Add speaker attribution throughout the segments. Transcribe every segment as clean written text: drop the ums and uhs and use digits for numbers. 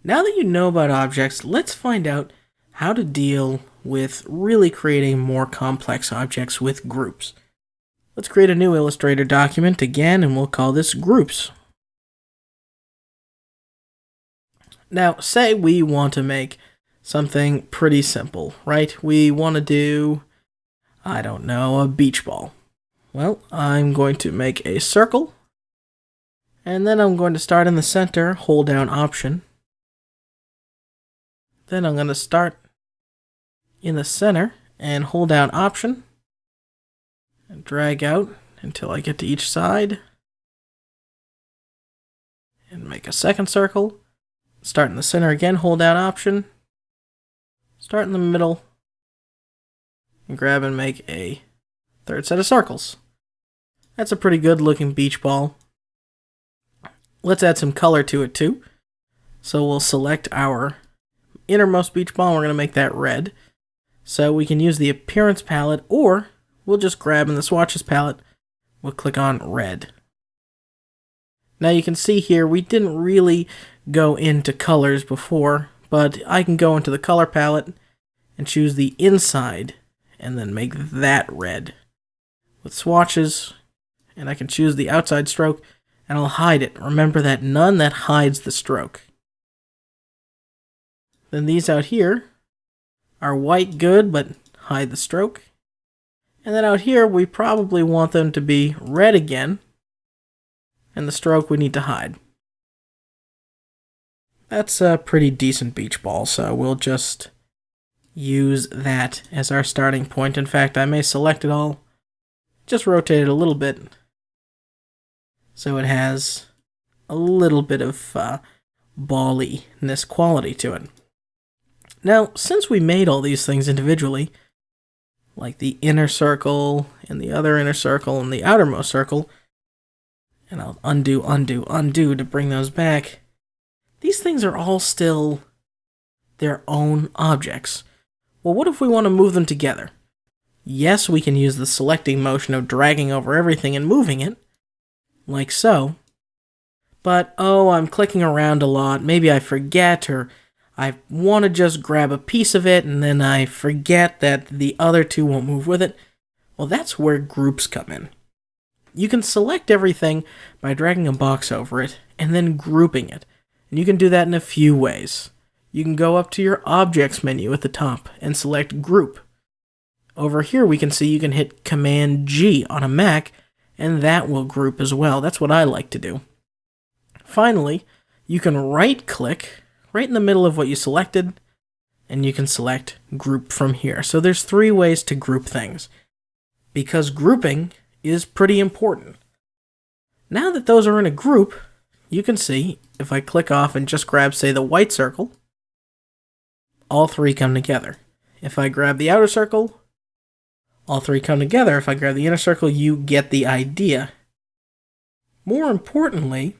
Speaker 1: Now that you know about objects, let's find out how to deal with really creating more complex objects with groups. Let's create a new Illustrator document again, and we'll call this Groups. Now, say we want to make something pretty simple, right? We want to do, I don't know, a beach ball. Well, I'm going to make a circle, and then I'm going to start in the center, hold down Option. Then I'm going to start in the center and hold down Option and drag out until I get to each side and make a second circle. Start in the center again, hold down Option, start in the middle, and grab and make a third set of circles. That's a pretty good looking beach ball. Let's add some color to it too. So we'll select our innermost beach ball and we're going to make that red. So we can use the appearance palette, or we'll just grab in the swatches palette, we'll click on red. Now you can see here we didn't really go into colors before, but I can go into the color palette and choose the inside and then make that red with swatches, and I can choose the outside stroke and I'll hide it. Remember that none, that hides the stroke. Then these out here are white good, but hide the stroke. And then out here we probably want them to be red again, and the stroke we need to hide. That's a pretty decent beach ball, so we'll just use that as our starting point. In fact, I may select it all, just rotate it a little bit, so it has a little bit of balliness quality to it. Now, since we made all these things individually, like the inner circle and the other inner circle and the outermost circle, and I'll undo to bring those back, these things are all still their own objects. Well, what if we want to move them together? Yes, we can use the selecting motion of dragging over everything and moving it, like so. But, I'm clicking around a lot, maybe I forget, or I want to just grab a piece of it and then I forget that the other two won't move with it. Well, that's where groups come in. You can select everything by dragging a box over it and then grouping it. And you can do that in a few ways. You can go up to your Objects menu at the top and select Group. Over here we can see you can hit Command G on a Mac and that will group as well. That's what I like to do. Finally, you can right-click right in the middle of what you selected, and you can select Group from here. So there's 3 ways to group things, because grouping is pretty important. Now that those are in a group, you can see, if I click off and just grab, say, the white circle, all 3 come together. If I grab the outer circle, all 3 come together. If I grab the inner circle, you get the idea. More importantly,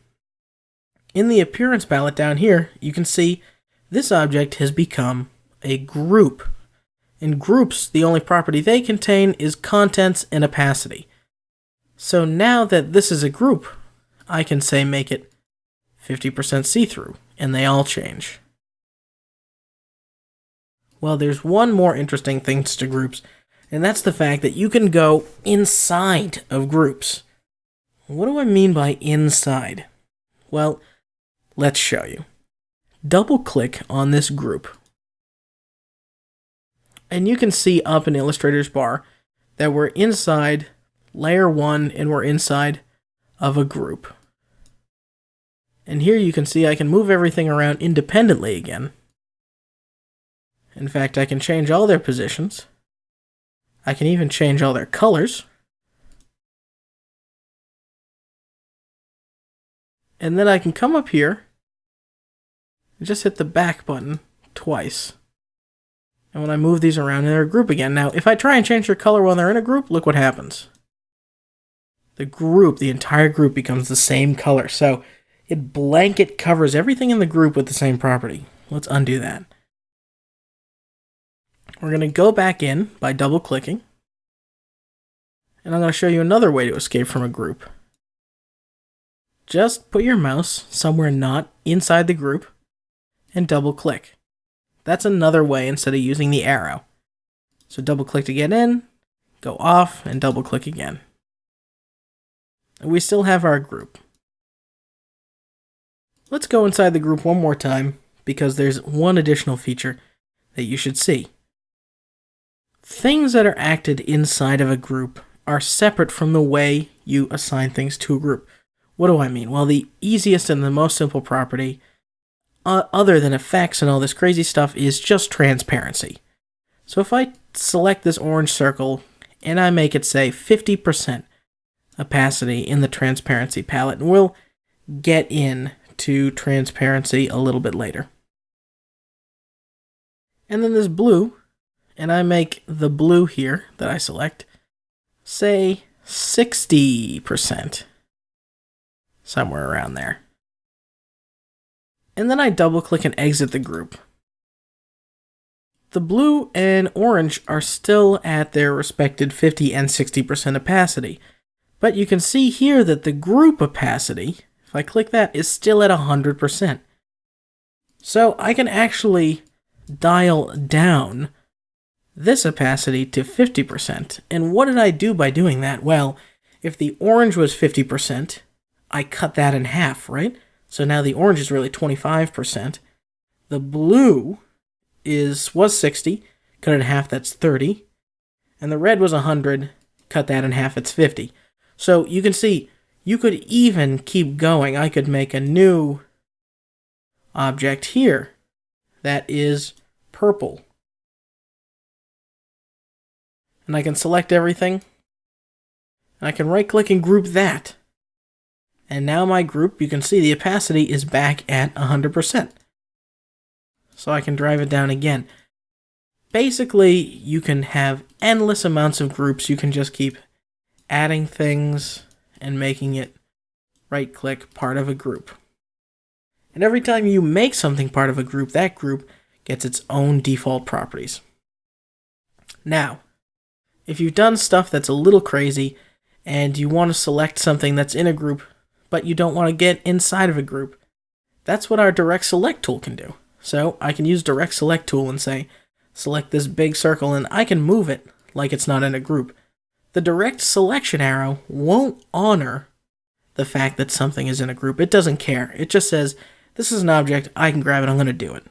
Speaker 1: in the appearance palette down here, you can see this object has become a group. In groups, the only property they contain is contents and opacity. So now that this is a group, I can say make it 50% see-through, and they all change. Well, there's one more interesting thing to groups, and that's the fact that you can go inside of groups. What do I mean by inside? Well, let's show you. Double-click on this group. And you can see up in Illustrator's bar that we're inside Layer 1 and we're inside of a group. And here you can see I can move everything around independently again. In fact, I can change all their positions. I can even change all their colors. And then I can come up here and just hit the back button twice. And when I move these around, they're a group again. Now, if I try and change their color while they're in a group, look what happens. The entire group becomes the same color. So it blanket covers everything in the group with the same property. Let's undo that. We're going to go back in by double-clicking. And I'm going to show you another way to escape from a group. Just put your mouse somewhere not inside the group, and double click. That's another way instead of using the arrow. So double click to get in, go off, and double click again. And we still have our group. Let's go inside the group one more time because there's one additional feature that you should see. Things that are acted inside of a group are separate from the way you assign things to a group. What do I mean? Well, the easiest and the most simple property, other than effects and all this crazy stuff, is just transparency. So if I select this orange circle and I make it say 50% opacity in the transparency palette, and we'll get in to transparency a little bit later. And then this blue, and I make the blue here that I select, say 60%. Somewhere around there. And then I double click and exit the group. The blue and orange are still at their respected 50 and 60% opacity. But you can see here that the group opacity, if I click that, is still at 100%. So I can actually dial down this opacity to 50%. And what did I do by doing that? Well, if the orange was 50%, I cut that in half, right? So now the orange is really 25%. The blue was 60, cut it in half, that's 30. And the red was 100, cut that in half, it's 50. So you can see, you could even keep going. I could make a new object here that is purple. And I can select everything. And I can right click and group that. And now my group, you can see the opacity is back at 100%. So I can drive it down again. Basically, you can have endless amounts of groups. You can just keep adding things and making it right-click part of a group. And every time you make something part of a group, that group gets its own default properties. Now, if you've done stuff that's a little crazy and you want to select something that's in a group, but you don't want to get inside of a group, that's what our direct select tool can do. So I can use direct select tool and say, select this big circle, and I can move it like it's not in a group. The direct selection arrow won't honor the fact that something is in a group. It doesn't care. It just says, this is an object, I can grab it, I'm going to do it.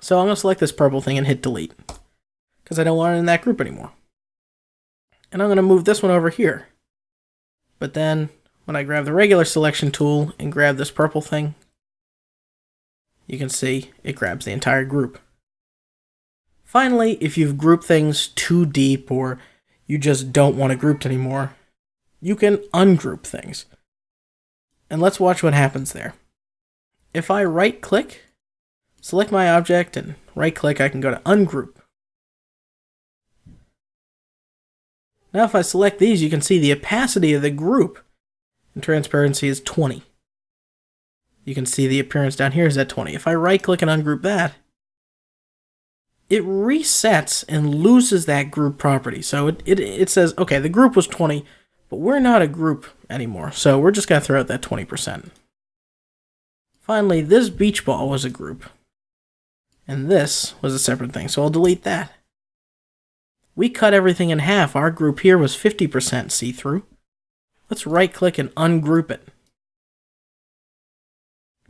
Speaker 1: So I'm going to select this purple thing and hit delete, because I don't want it in that group anymore. And I'm going to move this one over here. But then, when I grab the regular selection tool and grab this purple thing, you can see it grabs the entire group. Finally, if you've grouped things too deep or you just don't want it grouped anymore, you can ungroup things. And let's watch what happens there. If I right-click, select my object, and right-click, I can go to ungroup. Now if I select these, you can see the opacity of the group and transparency is 20. You can see the appearance down here is at 20. If I right-click and ungroup that, it resets and loses that group property. So it says, okay, the group was 20, but we're not a group anymore. So we're just going to throw out that 20%. Finally, this beach ball was a group. And this was a separate thing, so I'll delete that. We cut everything in half. Our group here was 50% see-through. Let's right-click and ungroup it.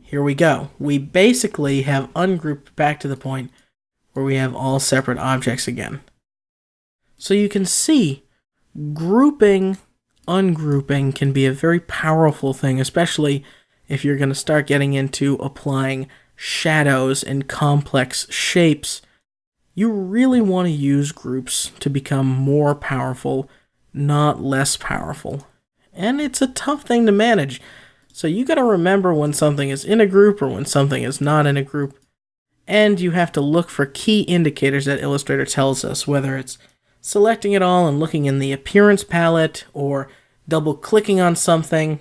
Speaker 1: Here we go. We basically have ungrouped back to the point where we have all separate objects again. So you can see, grouping, ungrouping can be a very powerful thing, especially if you're going to start getting into applying shadows and complex shapes. You really want to use groups to become more powerful, not less powerful. And it's a tough thing to manage. So you got to remember when something is in a group or when something is not in a group. And you have to look for key indicators that Illustrator tells us, whether it's selecting it all and looking in the appearance palette or double clicking on something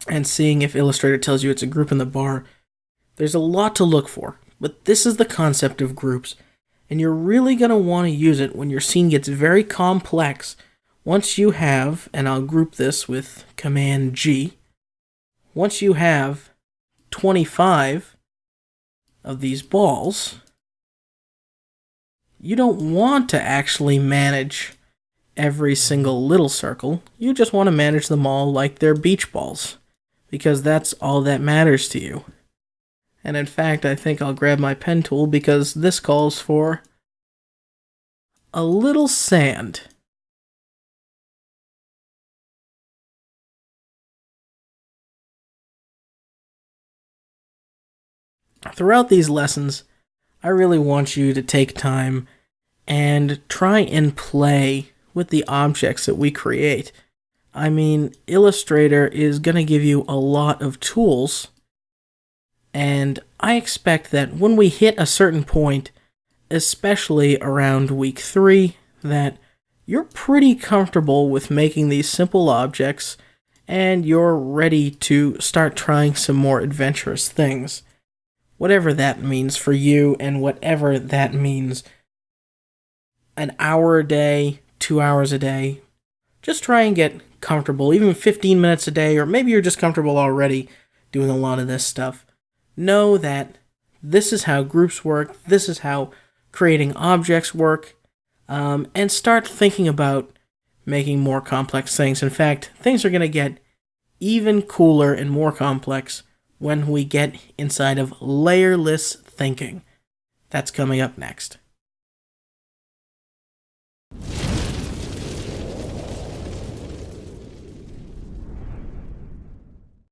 Speaker 1: and seeing if Illustrator tells you it's a group in the bar. There's a lot to look for, but this is the concept of groups. And you're really going to want to use it when your scene gets very complex. Once you have, and I'll group this with Command G, once you have 25 of these balls, you don't want to actually manage every single little circle. You just want to manage them all like they're beach balls, because that's all that matters to you. And in fact, I think I'll grab my pen tool because this calls for a little sand. Throughout these lessons, I really want you to take time and try and play with the objects that we create. I mean, Illustrator is going to give you a lot of tools, and I expect that when we hit a certain point, especially around week 3, that you're pretty comfortable with making these simple objects and you're ready to start trying some more adventurous things. Whatever that means for you, and whatever that means, an hour a day, 2 hours a day, just try and get comfortable, even 15 minutes a day, or maybe you're just comfortable already doing a lot of this stuff. Know that this is how groups work, this is how creating objects work, and start thinking about making more complex things. In fact, things are going to get even cooler and more complex when we get inside of layerless thinking. That's coming up next.